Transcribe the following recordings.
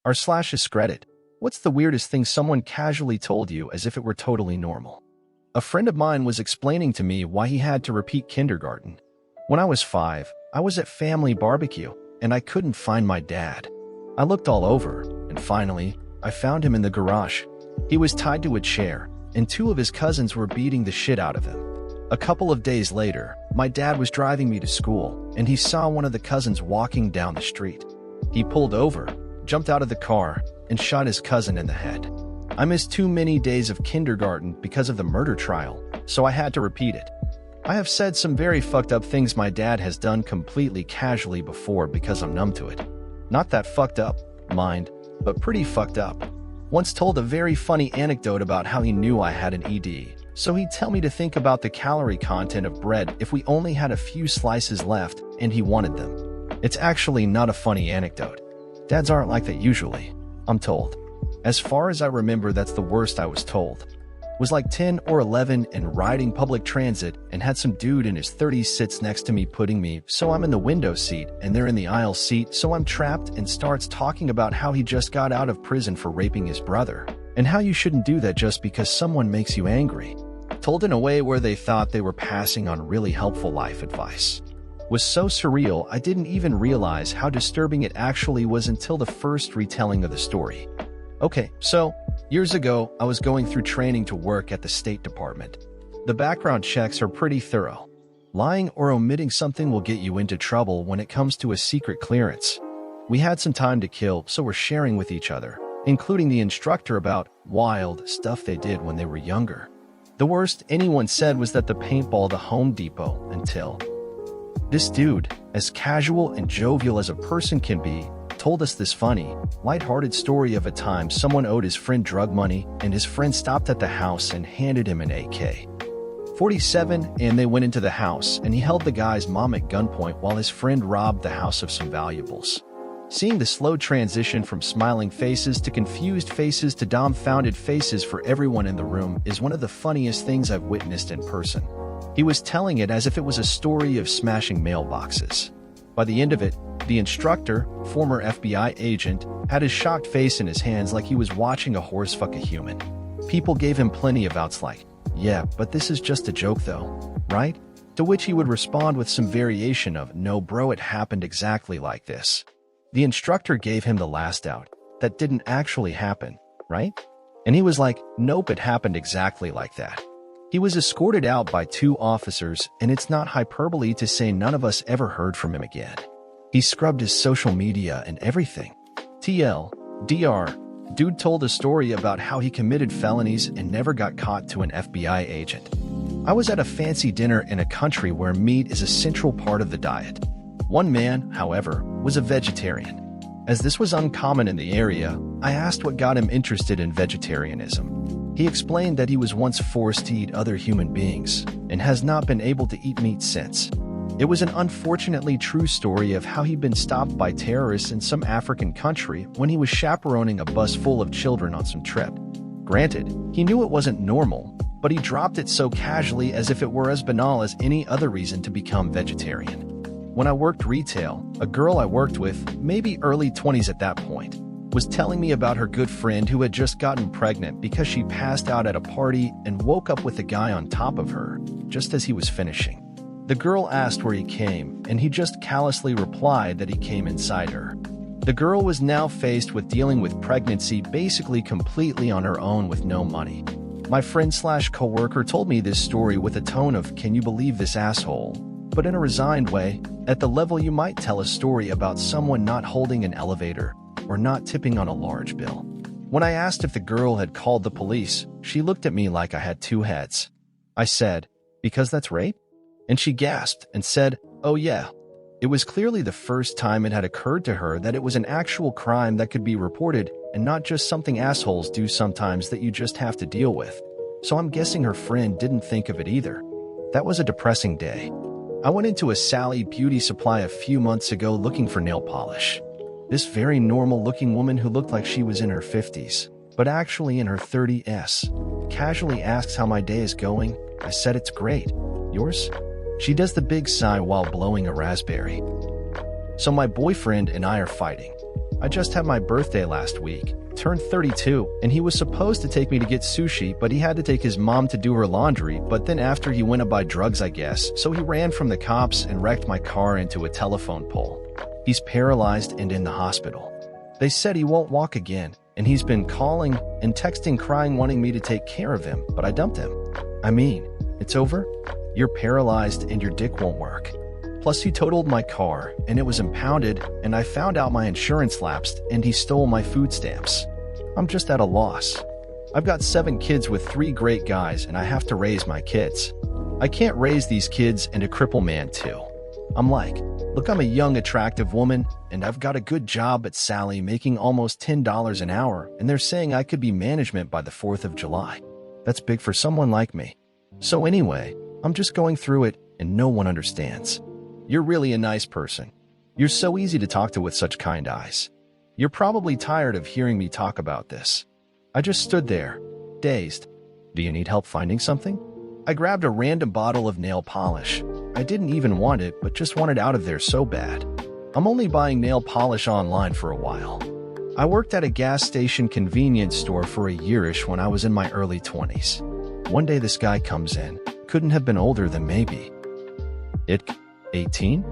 R/Askreddit. What's the weirdest thing someone casually told you as if it were totally normal? A friend of mine was explaining to me why he had to repeat kindergarten. When I was 5, I was at family barbecue, and I couldn't find my dad. I looked all over, and finally, I found him in the garage. He was tied to a chair, and 2 of his cousins were beating the shit out of him. A couple of days later, my dad was driving me to school, and he saw one of the cousins walking down the street. He pulled over, jumped out of the car, and shot his cousin in the head. I missed too many days of kindergarten because of the murder trial, so I had to repeat it. I have said some very fucked up things my dad has done completely casually before because I'm numb to it. Not that fucked up, mind, but pretty fucked up. Once told a very funny anecdote about how he knew I had an ED, so he'd tell me to think about the calorie content of bread if we only had a few slices left and he wanted them. It's actually not a funny anecdote. Dads aren't like that usually, I'm told. As far as I remember, that's the worst I was told. Was like 10 or 11 and riding public transit and had some dude in his 30s sits next to me putting me so I'm in the window seat and they're in the aisle seat so I'm trapped and starts talking about how he just got out of prison for raping his brother and how you shouldn't do that just because someone makes you angry. Told in a way where they thought they were passing on really helpful life advice. Was so surreal I didn't even realize how disturbing it actually was until the first retelling of the story. Okay, so years ago, I was going through training to work at the State Department. The background checks are pretty thorough. Lying or omitting something will get you into trouble when it comes to a secret clearance. We had some time to kill, so we're sharing with each other, including the instructor about wild stuff they did when they were younger. The worst anyone said was that the paintball to Home Depot until this dude, as casual and jovial as a person can be, told us this funny, lighthearted story of a time someone owed his friend drug money and his friend stopped at the house and handed him an AK-47 and they went into the house and he held the guy's mom at gunpoint while his friend robbed the house of some valuables. Seeing the slow transition from smiling faces to confused faces to dumbfounded faces for everyone in the room is one of the funniest things I've witnessed in person. He was telling it as if it was a story of smashing mailboxes. By the end of it, the instructor, former FBI agent, had his shocked face in his hands like he was watching a horse fuck a human. People gave him plenty of outs like, "Yeah, but this is just a joke though, right?" To which he would respond with some variation of, "No bro, it happened exactly like this." The instructor gave him the last out, "That didn't actually happen, right?" And he was like, "Nope, it happened exactly like that." He was escorted out by 2 officers, and it's not hyperbole to say none of us ever heard from him again. He scrubbed his social media and everything. TLDR, dude told a story about how he committed felonies and never got caught to an FBI agent. I was at a fancy dinner in a country where meat is a central part of the diet. One man, however, was a vegetarian. As this was uncommon in the area, I asked what got him interested in vegetarianism. He explained that he was once forced to eat other human beings and has not been able to eat meat since. It was an unfortunately true story of how he'd been stopped by terrorists in some African country when he was chaperoning a bus full of children on some trip. Granted, he knew it wasn't normal, but he dropped it so casually as if it were as banal as any other reason to become vegetarian. When I worked retail, a girl I worked with, maybe early 20s at that point, was telling me about her good friend who had just gotten pregnant because she passed out at a party and woke up with a guy on top of her, just as he was finishing. The girl asked where he came, and he just callously replied that he came inside her. The girl was now faced with dealing with pregnancy basically completely on her own with no money. My friend/coworker told me this story with a tone of, "Can you believe this asshole?" but in a resigned way, at the level you might tell a story about someone not holding an elevator or not tipping on a large bill. When I asked if the girl had called the police, she looked at me like I had 2 heads. I said, "Because that's rape?" And she gasped and said, "Oh yeah." It was clearly the first time it had occurred to her that it was an actual crime that could be reported and not just something assholes do sometimes that you just have to deal with. So I'm guessing her friend didn't think of it either. That was a depressing day. I went into a Sally beauty supply a few months ago looking for nail polish. This very normal-looking woman who looked like she was in her 50s, but actually in her 30s, casually asks how my day is going. I said it's great. Yours? She does the big sigh while blowing a raspberry. So my boyfriend and I are fighting. I just had my birthday last week, turned 32, and he was supposed to take me to get sushi, but he had to take his mom to do her laundry, but then after he went to buy drugs, I guess, so he ran from the cops and wrecked my car into a telephone pole. He's paralyzed and in the hospital. They said he won't walk again, and he's been calling and texting crying wanting me to take care of him, but I dumped him. I mean, it's over? You're paralyzed and your dick won't work. Plus, he totaled my car, and it was impounded, and I found out my insurance lapsed, and he stole my food stamps. I'm just at a loss. I've got 7 kids with 3 great guys, and I have to raise my kids. I can't raise these kids and a cripple man too. I'm like, look, I'm a young, attractive woman, and I've got a good job at Sally making almost $10 an hour, and they're saying I could be management by the 4th of July. That's big for someone like me. So anyway, I'm just going through it, and no one understands. You're really a nice person. You're so easy to talk to with such kind eyes. You're probably tired of hearing me talk about this. I just stood there, dazed. Do you need help finding something? I grabbed a random bottle of nail polish. I didn't even want it, but just wanted out of there so bad. I'm only buying nail polish online for a while. I worked at a gas station convenience store for a yearish when I was in my early 20s. One day this guy comes in, couldn't have been older than maybe 18?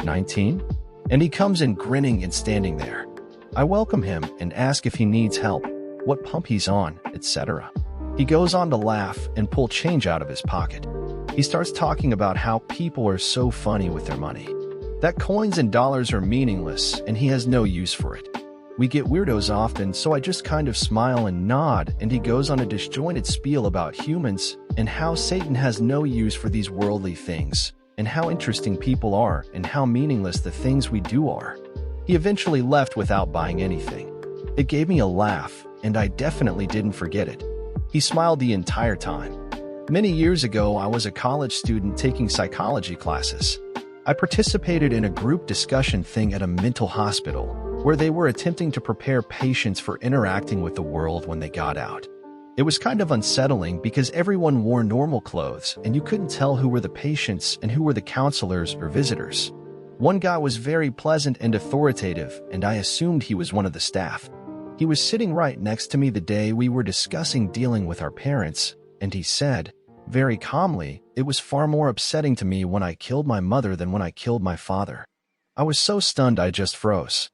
19? And he comes in grinning and standing there. I welcome him and ask if he needs help, what pump he's on, etc. He goes on to laugh and pull change out of his pocket. He starts talking about how people are so funny with their money, that coins and dollars are meaningless and he has no use for it. We get weirdos often, so I just kind of smile and nod, and he goes on a disjointed spiel about humans and how Satan has no use for these worldly things, and how interesting people are, and how meaningless the things we do are. He eventually left without buying anything. It gave me a laugh, and I definitely didn't forget it. He smiled the entire time. Many years ago, I was a college student taking psychology classes. I participated in a group discussion thing at a mental hospital, where they were attempting to prepare patients for interacting with the world when they got out. It was kind of unsettling because everyone wore normal clothes and you couldn't tell who were the patients and who were the counselors or visitors. One guy was very pleasant and authoritative, and I assumed he was one of the staff. He was sitting right next to me the day we were discussing dealing with our parents, and he said, very calmly, it was far more upsetting to me when I killed my mother than when I killed my father. I was so stunned I just froze.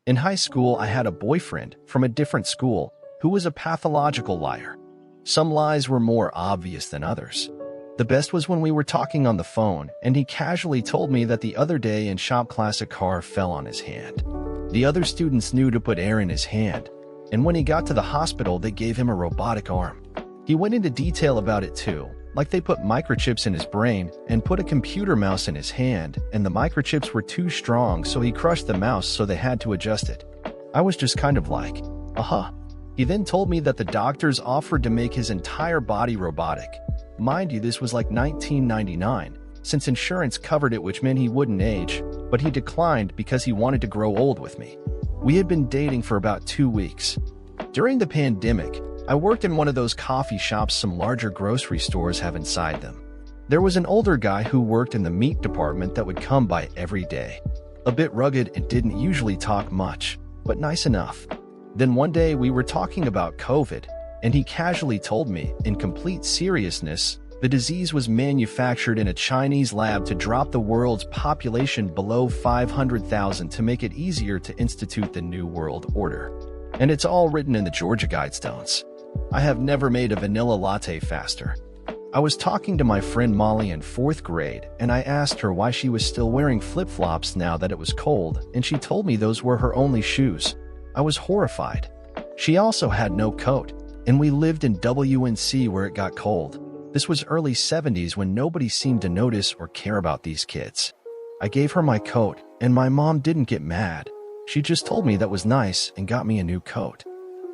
In high school, I had a boyfriend from a different school who was a pathological liar. Some lies were more obvious than others. The best was when we were talking on the phone, and he casually told me that the other day in shop class a car fell on his hand. The other students knew to put air in his hand, and when he got to the hospital, they gave him a robotic arm. He went into detail about it too, like they put microchips in his brain and put a computer mouse in his hand, and the microchips were too strong, so he crushed the mouse, so they had to adjust it. I was just kind of like, aha. He then told me that the doctors offered to make his entire body robotic. Mind you, this was like 1999, since insurance covered it, which meant he wouldn't age, but he declined because he wanted to grow old with me. We had been dating for about 2 weeks. During the pandemic, I worked in one of those coffee shops some larger grocery stores have inside them. There was an older guy who worked in the meat department that would come by every day. A bit rugged and didn't usually talk much, but nice enough. Then one day we were talking about COVID, and he casually told me, in complete seriousness, the disease was manufactured in a Chinese lab to drop the world's population below 500,000 to make it easier to institute the New World Order. And it's all written in the Georgia Guidestones. I have never made a vanilla latte faster. I was talking to my friend Molly in 4th grade, and I asked her why she was still wearing flip-flops now that it was cold, and she told me those were her only shoes. I was horrified. She also had no coat, and we lived in WNC where it got cold. This was early 70s when nobody seemed to notice or care about these kids. I gave her my coat, and my mom didn't get mad. She just told me that was nice and got me a new coat.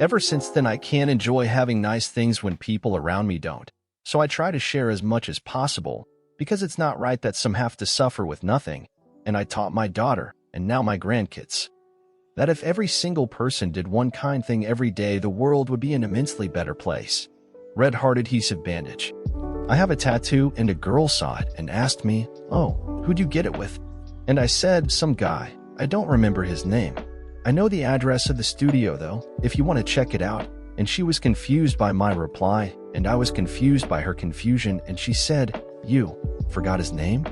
Ever since then, I can't enjoy having nice things when people around me don't. So I try to share as much as possible, because it's not right that some have to suffer with nothing. And I taught my daughter, and now my grandkids, that if every single person did one kind thing every day, the world would be an immensely better place. Red Heart Adhesive Bandage. I have a tattoo, and a girl saw it and asked me, "Oh, who'd you get it with?" And I said, "Some guy. I don't remember his name." I know the address of the studio though, if you want to check it out. And she was confused by my reply, and I was confused by her confusion, and she said, "You forgot his name?"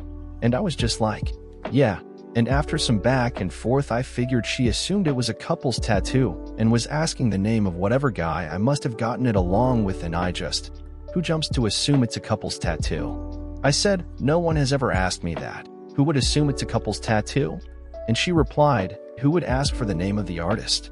And I was just like, "Yeah." And after some back and forth, I figured she assumed it was a couple's tattoo and was asking the name of whatever guy I must have gotten it along with, and I just, who jumps to assume it's a couple's tattoo? I said, "No one has ever asked me that. Who would assume it's a couple's tattoo?" And she replied, "Who would ask for the name of the artist?"